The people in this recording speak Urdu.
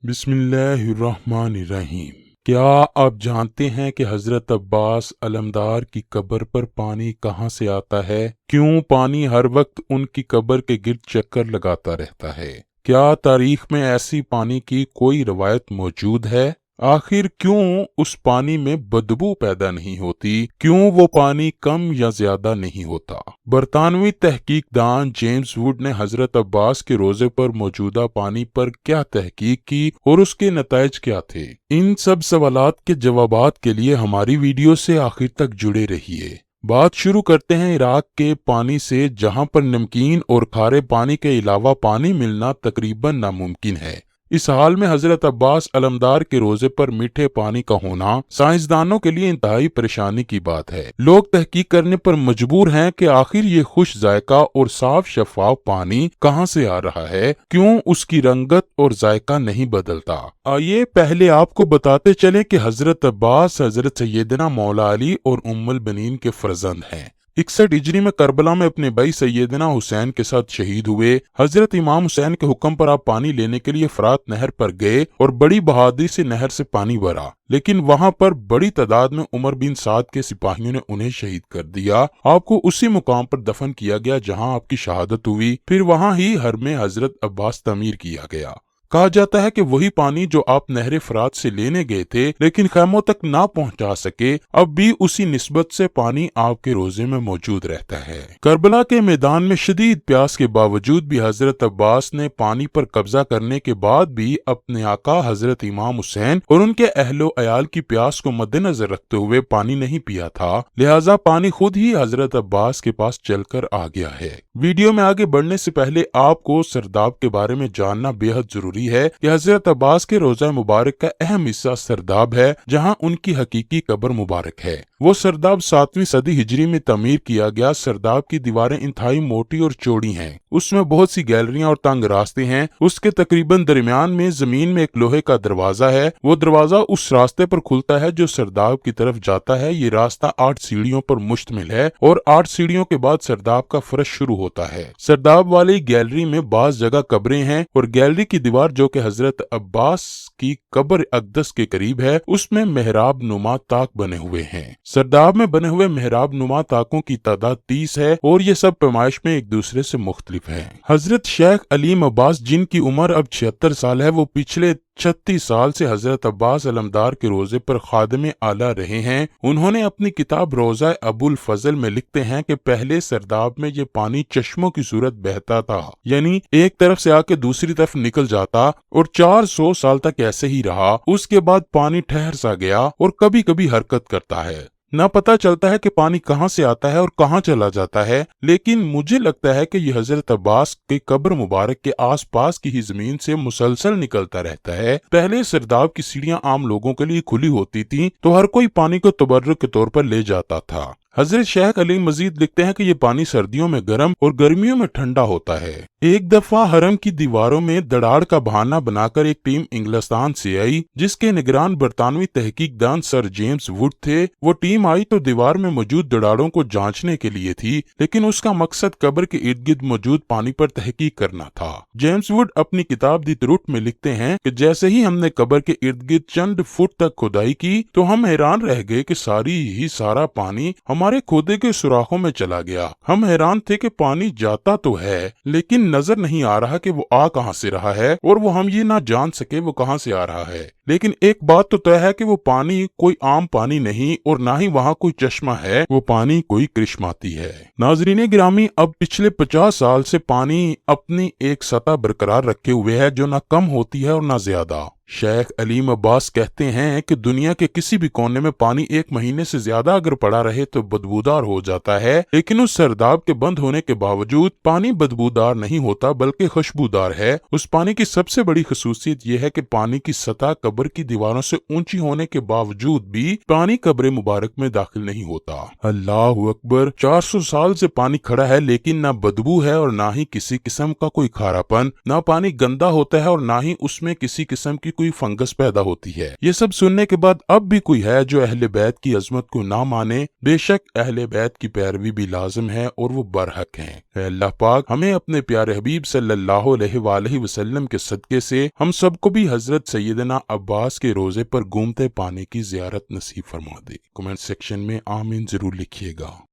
بسم اللہ الرحمن الرحیم۔ کیا آپ جانتے ہیں کہ حضرت عباس علمدار کی قبر پر پانی کہاں سے آتا ہے؟ کیوں پانی ہر وقت ان کی قبر کے گرد چکر لگاتا رہتا ہے؟ کیا تاریخ میں ایسی پانی کی کوئی روایت موجود ہے؟ آخر کیوں اس پانی میں بدبو پیدا نہیں ہوتی؟ کیوں وہ پانی کم یا زیادہ نہیں ہوتا؟ برطانوی تحقیق دان جیمز ووڈ نے حضرت عباس کے روضے پر موجودہ پانی پر کیا تحقیق کی اور اس کے نتائج کیا تھے؟ ان سب سوالات کے جوابات کے لیے ہماری ویڈیو سے آخر تک جڑے رہیے۔ بات شروع کرتے ہیں عراق کے پانی سے، جہاں پر نمکین اور کھارے پانی کے علاوہ پانی ملنا تقریباً ناممکن ہے۔ اس حال میں حضرت عباس علمدار کے روضے پر میٹھے پانی کا ہونا سائنسدانوں کے لیے انتہائی پریشانی کی بات ہے۔ لوگ تحقیق کرنے پر مجبور ہیں کہ آخر یہ خوش ذائقہ اور صاف شفاف پانی کہاں سے آ رہا ہے، کیوں اس کی رنگت اور ذائقہ نہیں بدلتا۔ آئیے پہلے آپ کو بتاتے چلیں کہ حضرت عباس حضرت سیدنا مولا علی اور ام البنین کے فرزند ہیں۔ 61 ہجری میں کربلا میں اپنے بھائی سیدنا حسین کے ساتھ شہید ہوئے۔ حضرت امام حسین کے حکم پر آپ پانی لینے کے لیے فرات نہر پر گئے اور بڑی بہادری سے نہر سے پانی بھرا، لیکن وہاں پر بڑی تعداد میں عمر بن سعد کے سپاہیوں نے انہیں شہید کر دیا۔ آپ کو اسی مقام پر دفن کیا گیا جہاں آپ کی شہادت ہوئی، پھر وہاں ہی حرم حضرت عباس تعمیر کیا گیا۔ کہا جاتا ہے کہ وہی پانی جو آپ نہر فرات سے لینے گئے تھے لیکن خیموں تک نہ پہنچا سکے، اب بھی اسی نسبت سے پانی آپ کے روزے میں موجود رہتا ہے۔ کربلا کے میدان میں شدید پیاس کے باوجود بھی حضرت عباس نے پانی پر قبضہ کرنے کے بعد بھی اپنے آقا حضرت امام حسین اور ان کے اہل و عیال کی پیاس کو مد نظر رکھتے ہوئے پانی نہیں پیا تھا، لہٰذا پانی خود ہی حضرت عباس کے پاس چل کر آ گیا ہے۔ ویڈیو میں آگے بڑھنے سے پہلے آپ کو سرداب کے بارے میں جاننا بے حد ضروری ہے کہ حضرت عباس کے روضہ مبارک کا اہم حصہ سرداب ہے، جہاں ان کی حقیقی قبر مبارک ہے۔ وہ سرداب 7ویں صدی ہجری میں تعمیر کیا گیا۔ سرداب کی دیواریں انتہائی موٹی اور چوڑی ہیں، اس میں بہت سی گیلریاں اور تنگ راستے ہیں۔ اس کے تقریباً درمیان میں زمین میں ایک لوہے کا دروازہ ہے، وہ دروازہ اس راستے پر کھلتا ہے جو سرداب کی طرف جاتا ہے۔ یہ راستہ 8 سیڑھیوں پر مشتمل ہے اور 8 سیڑھیوں کے بعد سرداب کا فرش شروع ہوتا ہے۔ سرداب والی گیلری میں بعض جگہ قبریں ہیں اور گیلری کی دیوار جو کہ حضرت عباس کی قبر اقدس کے قریب ہے، اس میں محراب نما طاق بنے ہوئے ہیں۔ سرداب میں بنے ہوئے محراب نما طاقوں کی تعداد 30 ہے اور یہ سب پیمائش میں ایک دوسرے سے مختلف ہیں۔ حضرت شیخ علیم عباس، جن کی عمر اب 76 سال ہے، وہ پچھلے 36 سال سے حضرت عباس علمدار کے روضے پر خادم اعلیٰ رہے ہیں۔ انہوں نے اپنی کتاب روضہ ابو الفضل میں لکھتے ہیں کہ پہلے سرداب میں یہ پانی چشموں کی صورت بہتا تھا، یعنی ایک طرف سے آ کے دوسری طرف نکل جاتا اور 400 سال تک ایسے ہی رہا۔ اس کے بعد پانی ٹھہر سا گیا اور کبھی کبھی حرکت کرتا ہے۔ نہ پتہ چلتا ہے کہ پانی کہاں سے آتا ہے اور کہاں چلا جاتا ہے، لیکن مجھے لگتا ہے کہ یہ حضرت عباس کے قبر مبارک کے آس پاس کی ہی زمین سے مسلسل نکلتا رہتا ہے۔ پہلے سرداب کی سیڑھیاں عام لوگوں کے لیے کھلی ہوتی تھیں تو ہر کوئی پانی کو تبرک کے طور پر لے جاتا تھا۔ حضرت شیخ علی مزید لکھتے ہیں کہ یہ پانی سردیوں میں گرم اور گرمیوں میں ٹھنڈا ہوتا ہے۔ ایک دفعہ حرم کی دیواروں میں دڑاڑ کا بہانہ بنا کر ایک ٹیم انگلستان سے آئی، جس کے نگران برطانوی تحقیق دان سر جیمز ووڈ تھے۔ وہ ٹیم آئی تو دیوار میں موجود دڑاڑوں کو جانچنے کے لیے تھی، لیکن اس کا مقصد قبر کے ارد گرد موجود پانی پر تحقیق کرنا تھا۔ جیمز ووڈ اپنی کتاب دی ٹروتھ میں لکھتے ہیں کہ جیسے ہی ہم نے قبر کے ارد گرد چند فٹ تک کھدائی کی تو ہم حیران رہ گئے کہ سارا پانی ہمارے کھودے کے سوراخوں میں چلا گیا۔ ہم حیران تھے کہ پانی جاتا تو ہے لیکن نظر نہیں آ رہا کہ وہ آ کہاں سے رہا ہے، اور وہ ہم یہ نہ جان سکے وہ کہاں سے آ رہا ہے۔ لیکن ایک بات تو طے ہے کہ وہ پانی کوئی عام پانی نہیں اور نہ ہی وہاں کوئی چشمہ ہے، وہ پانی کوئی کرشماتی ہے۔ ناظرین گرامی، اب پچھلے 50 سال سے پانی اپنی ایک سطح برقرار رکھے ہوئے ہے جو نہ کم ہوتی ہے اور نہ زیادہ۔ شیخ علیم عباس کہتے ہیں کہ دنیا کے کسی بھی کونے میں پانی 1 مہینے سے زیادہ اگر پڑا رہے تو بدبودار ہو جاتا ہے، لیکن اس سرداب کے بند ہونے کے باوجود پانی بدبودار نہیں ہوتا بلکہ خوشبودار ہے۔ اس پانی کی سب سے بڑی خصوصیت یہ ہے کہ پانی کی سطح قبر کی دیواروں سے اونچی ہونے کے باوجود بھی پانی قبر مبارک میں داخل نہیں ہوتا۔ اللہ اکبر! 400 سال سے پانی کھڑا ہے لیکن نہ بدبو ہے اور نہ ہی کسی قسم کا کوئی کھارا پن، نہ پانی گندا ہوتا ہے اور نہ ہی اس میں کسی قسم کی کوئی فنگس پیدا ہوتی ہے۔ یہ سب سننے کے بعد اب بھی کوئی ہے جو اہل بیت کی عظمت کو نہ مانے؟ بے شک اہل بیت کی پیروی بھی لازم ہے اور وہ برحق ہیں۔ اے اللہ پاک ہمیں اپنے پیارے حبیب صلی اللہ علیہ وآلہ وسلم کے صدقے سے ہم سب کو بھی حضرت سیدنا عباس کے روزے پر گھومتے پانی کی زیارت نصیب فرما دے۔ کمنٹ سیکشن میں آمین ضرور لکھیے گا۔